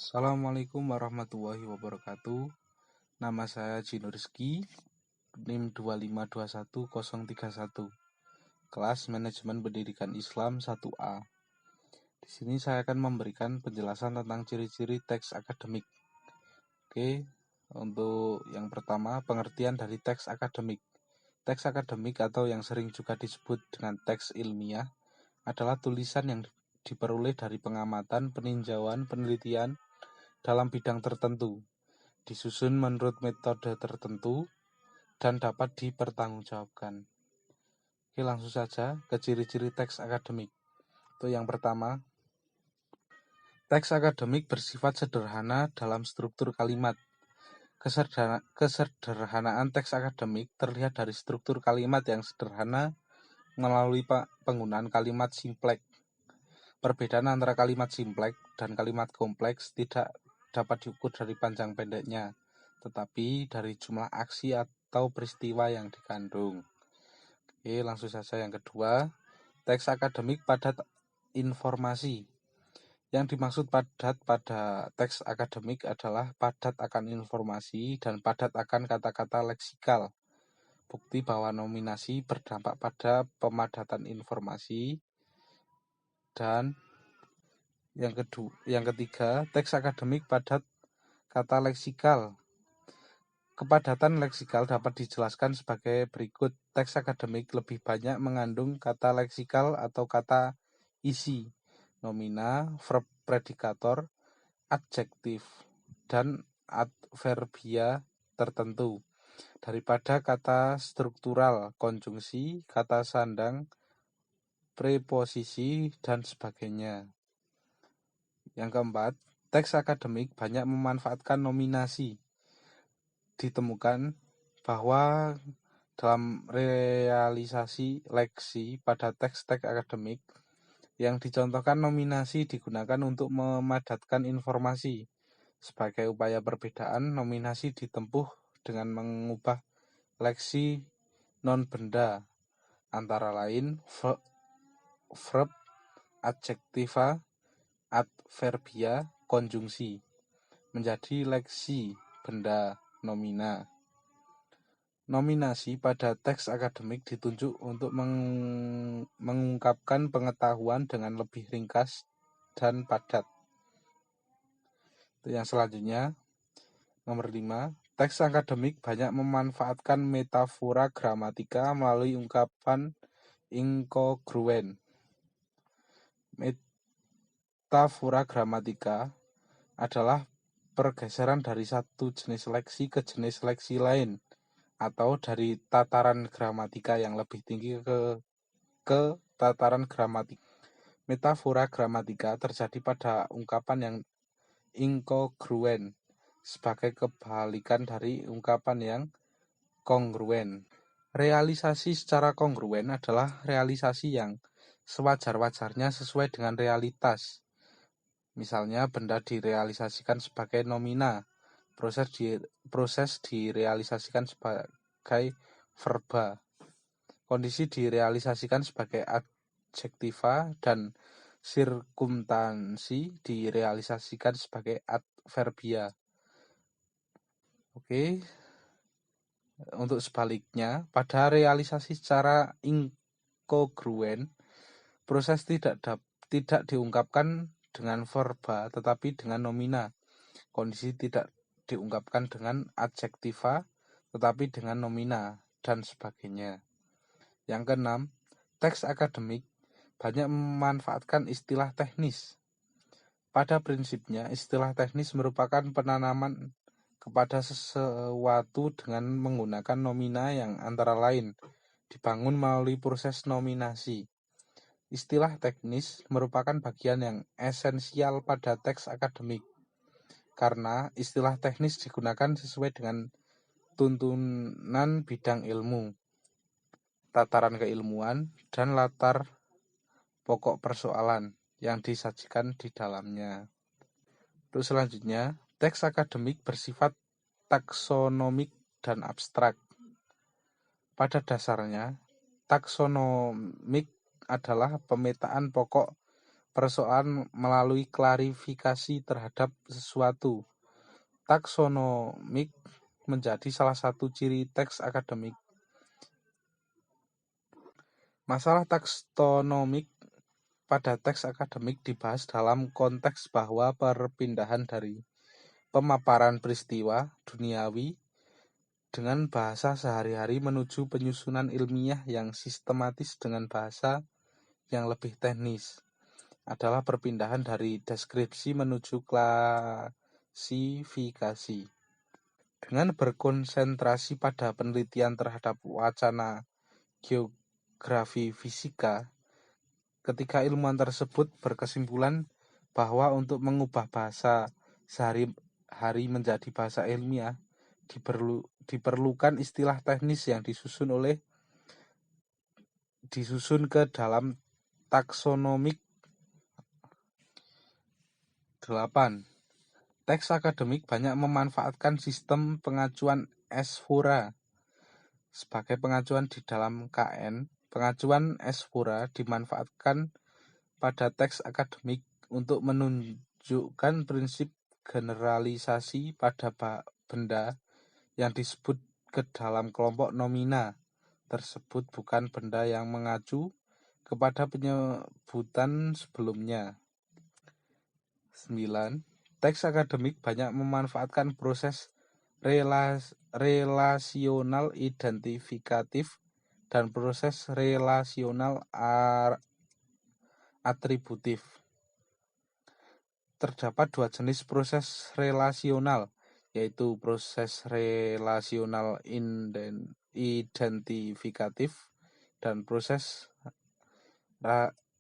Assalamualaikum warahmatullahi wabarakatuh. Nama saya Jino Rizky, NIM 2521031, kelas Manajemen Pendidikan Islam 1A. Di sini saya akan memberikan penjelasan tentang ciri-ciri teks akademik. Oke, untuk yang pertama, pengertian dari teks akademik. Teks akademik atau yang sering juga disebut dengan teks ilmiah adalah tulisan yang diperoleh dari pengamatan, peninjauan, penelitian dalam bidang tertentu, disusun menurut metode tertentu, dan dapat dipertanggungjawabkan. Oke, langsung saja ke ciri-ciri teks akademik. Itu yang pertama, teks akademik bersifat sederhana dalam struktur kalimat. Kesederhanaan teks akademik terlihat dari struktur kalimat yang sederhana melalui penggunaan kalimat simpleks. Perbedaan antara kalimat simpleks dan kalimat kompleks tidak dapat diukur dari panjang pendeknya, tetapi dari jumlah aksi atau peristiwa yang dikandung. Oke, langsung saja yang kedua, teks akademik padat informasi. Yang dimaksud padat pada teks akademik adalah padat akan informasi dan padat akan kata-kata leksikal. Bukti bahwa nominasi berdampak pada pemadatan informasi. Dan yang ketiga, teks akademik padat kata leksikal. Kepadatan leksikal dapat dijelaskan sebagai berikut. Teks akademik lebih banyak mengandung kata leksikal atau kata isi, nomina, verb predikator, adjektif, dan adverbia tertentu daripada kata struktural, konjungsi, kata sandang, preposisi, dan sebagainya. Yang keempat, teks akademik banyak memanfaatkan nominasi. Ditemukan bahwa dalam realisasi leksi pada teks-teks akademik yang dicontohkan nominasi digunakan untuk memadatkan informasi. Sebagai upaya perbedaan, nominasi ditempuh dengan mengubah leksi non-benda, antara lain verb, adjektiva, adverbia, konjungsi, menjadi leksi benda nomina. Nominasi pada teks akademik ditunjuk untuk mengungkapkan pengetahuan dengan lebih ringkas dan padat. Yang selanjutnya, nomor 5, teks akademik banyak memanfaatkan metafora gramatika melalui ungkapan inkongruen. Metafora gramatika adalah pergeseran dari satu jenis leksi ke jenis leksi lain, atau dari tataran gramatika yang lebih tinggi ke tataran gramatika. Metafora gramatika terjadi pada ungkapan yang inkongruen sebagai kebalikan dari ungkapan yang kongruen. Realisasi secara kongruen adalah realisasi yang sewajar-wajarnya sesuai dengan realitas. Misalnya, benda direalisasikan sebagai nomina, proses direalisasikan sebagai verba, kondisi direalisasikan sebagai adjektiva, dan sirkumstansi direalisasikan sebagai adverbia. Oke. Untuk sebaliknya, pada realisasi secara inkongruen, proses tidak diungkapkan dengan verba tetapi dengan nomina. Kondisi tidak diungkapkan dengan adjektiva tetapi dengan nomina, dan sebagainya. Yang keenam, teks akademik banyak memanfaatkan istilah teknis. Pada prinsipnya, istilah teknis merupakan penanaman kepada sesuatu dengan menggunakan nomina yang antara lain dibangun melalui proses nominasi. Istilah teknis merupakan bagian yang esensial pada teks akademik, karena istilah teknis digunakan sesuai dengan tuntunan bidang ilmu, tataran keilmuan, dan latar pokok persoalan yang disajikan di dalamnya. Terus selanjutnya, teks akademik bersifat taksonomik dan abstrak. Pada dasarnya, taksonomik adalah pemetaan pokok persoalan melalui klarifikasi terhadap sesuatu. Taksonomik menjadi salah satu ciri teks akademik. Masalah taksonomik pada teks akademik dibahas dalam konteks bahwa perpindahan dari pemaparan peristiwa duniawi dengan bahasa sehari-hari menuju penyusunan ilmiah yang sistematis dengan bahasa yang lebih teknis adalah perpindahan dari deskripsi menuju klasifikasi. Dengan berkonsentrasi pada penelitian terhadap wacana geografi fisika, ketika ilmuwan tersebut berkesimpulan bahwa untuk mengubah bahasa sehari-hari menjadi bahasa ilmiah, diperlukan istilah teknis yang disusun ke dalam taksonomik. 8. Teks akademik banyak memanfaatkan sistem pengacuan Esfora. Sebagai pengacuan di dalam KN, pengacuan Esfora dimanfaatkan pada teks akademik untuk menunjukkan prinsip generalisasi pada benda yang disebut ke dalam kelompok nomina tersebut bukan benda yang mengacu kepada penyebutan sebelumnya. 9. Teks akademik banyak memanfaatkan proses relasional identifikatif dan proses relasional atributif. Terdapat dua jenis proses relasional, yaitu proses relasional identifikatif dan proses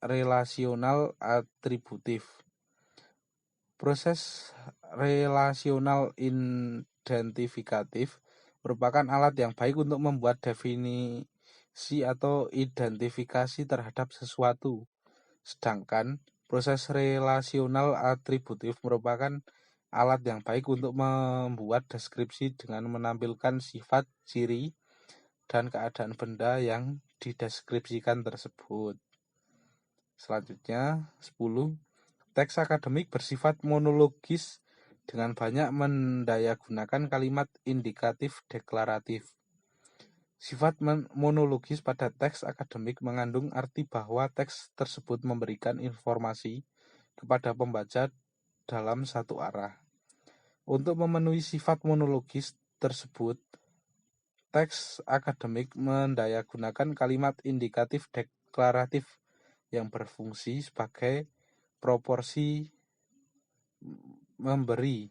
relasional atributif. Proses relasional identifikatif merupakan alat yang baik untuk membuat definisi atau identifikasi terhadap sesuatu. Sedangkan proses relasional atributif merupakan alat yang baik untuk membuat deskripsi dengan menampilkan sifat, ciri, dan keadaan benda yang dideskripsikan tersebut. Selanjutnya, 10. Teks akademik bersifat monologis dengan banyak mendayagunakan kalimat indikatif deklaratif. Sifat monologis pada teks akademik mengandung arti bahwa teks tersebut memberikan informasi kepada pembaca dalam satu arah. Untuk memenuhi sifat monologis tersebut, teks akademik mendayagunakan kalimat indikatif deklaratif yang berfungsi sebagai proporsi memberi,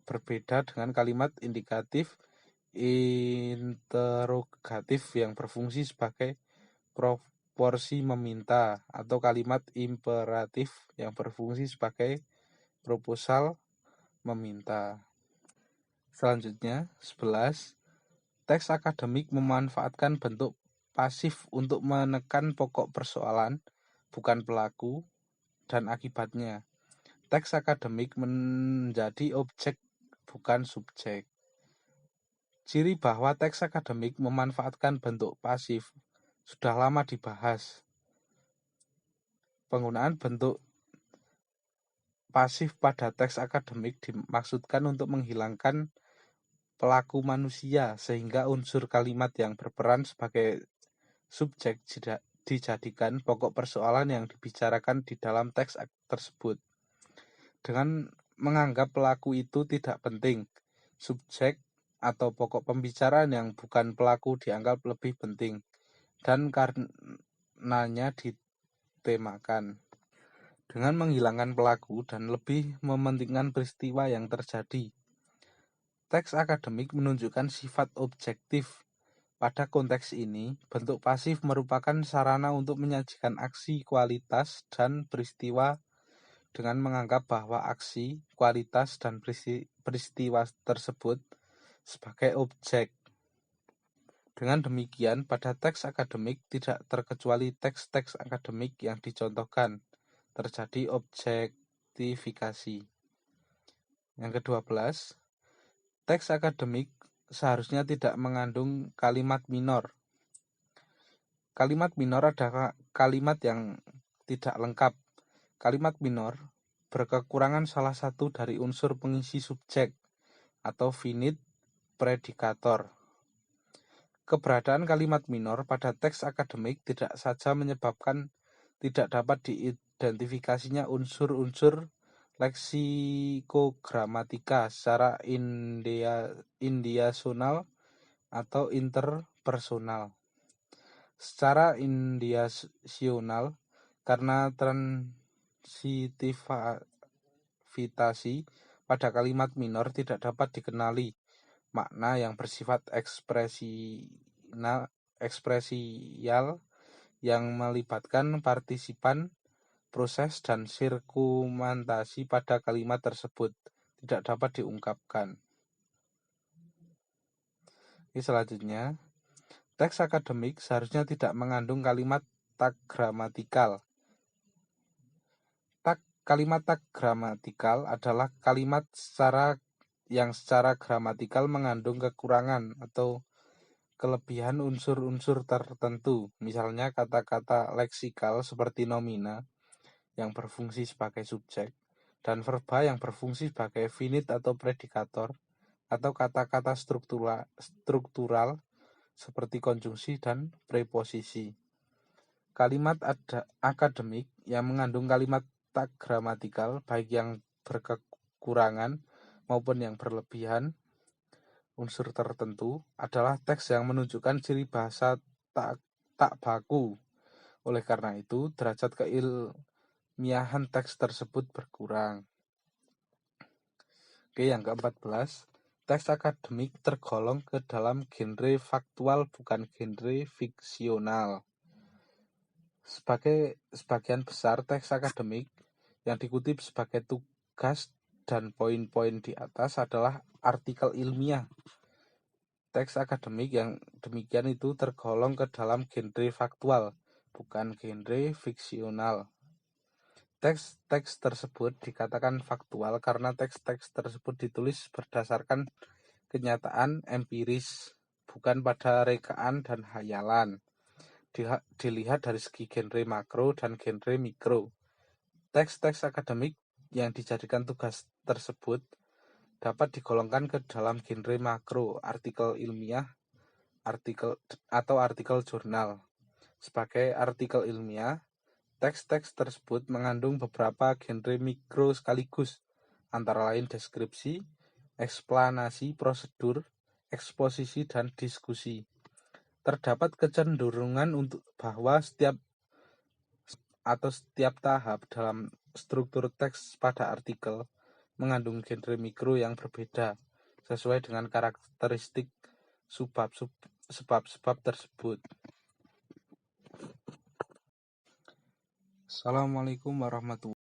berbeda dengan kalimat indikatif interogatif yang berfungsi sebagai proporsi meminta, atau kalimat imperatif yang berfungsi sebagai proposal meminta. Selanjutnya, 11. Teks akademik memanfaatkan bentuk pasif untuk menekan pokok persoalan, bukan pelaku dan akibatnya. Teks akademik menjadi objek, bukan subjek. Ciri bahwa teks akademik memanfaatkan bentuk pasif sudah lama dibahas. Penggunaan bentuk pasif pada teks akademik dimaksudkan untuk menghilangkan pelaku manusia, sehingga unsur kalimat yang berperan sebagai subjek dijadikan pokok persoalan yang dibicarakan di dalam teks tersebut. Dengan menganggap pelaku itu tidak penting, subjek atau pokok pembicaraan yang bukan pelaku dianggap lebih penting dan karenanya ditemakan. Dengan menghilangkan pelaku dan lebih mementingkan peristiwa yang terjadi, teks akademik menunjukkan sifat objektif. Pada konteks ini, bentuk pasif merupakan sarana untuk menyajikan aksi, kualitas, dan peristiwa dengan menganggap bahwa aksi, kualitas, dan peristiwa tersebut sebagai objek. Dengan demikian, pada teks akademik tidak terkecuali teks-teks akademik yang dicontohkan, terjadi objektifikasi. Yang ke-12, teks akademik seharusnya tidak mengandung kalimat minor. Kalimat minor adalah kalimat yang tidak lengkap. Kalimat minor berkekurangan salah satu dari unsur pengisi subjek atau finite predikator. Keberadaan kalimat minor pada teks akademik tidak saja menyebabkan tidak dapat diidentifikasinya unsur-unsur leksikogramatika secara indiasional atau interpersonal. Secara indiasional, karena transitivitasi pada kalimat minor tidak dapat dikenali makna yang bersifat ekspresial yang melibatkan partisipan, proses, dan sirkumantasi pada kalimat tersebut tidak dapat diungkapkan. Selanjutnya, teks akademik seharusnya tidak mengandung kalimat tak gramatikal. Kalimat tak gramatikal adalah kalimat yang secara gramatikal mengandung kekurangan atau kelebihan unsur-unsur tertentu. Misalnya kata-kata leksikal seperti nomina yang berfungsi sebagai subjek dan verba yang berfungsi sebagai finite atau predikator, atau kata-kata struktural seperti konjungsi dan preposisi. Kalimat akademik yang mengandung kalimat tak gramatikal, baik yang berkekurangan maupun yang berlebihan unsur tertentu, adalah teks yang menunjukkan ciri bahasa tak baku. Oleh karena itu, derajat keilmiahan teks tersebut berkurang. Yang ke-14, teks akademik tergolong ke dalam genre faktual, bukan genre fiksional. Sebagian besar teks akademik yang dikutip sebagai tugas dan poin-poin di atas adalah artikel ilmiah. Teks akademik yang demikian itu tergolong ke dalam genre faktual, bukan genre fiksional. Teks-teks tersebut dikatakan faktual karena teks-teks tersebut ditulis berdasarkan kenyataan empiris, bukan pada rekaan dan hayalan. Dilihat dari segi genre makro dan genre mikro. Teks-teks akademik yang dijadikan tugas tersebut dapat digolongkan ke dalam genre makro, artikel ilmiah, artikel jurnal. Sebagai artikel ilmiah, teks-teks tersebut mengandung beberapa genre mikro sekaligus, antara lain deskripsi, eksplanasi, prosedur, eksposisi, dan diskusi. Terdapat kecenderungan untuk bahwa setiap tahap dalam struktur teks pada artikel mengandung genre mikro yang berbeda sesuai dengan karakteristik sebab-sebab tersebut. Assalamualaikum warahmatullahi wabarakatuh.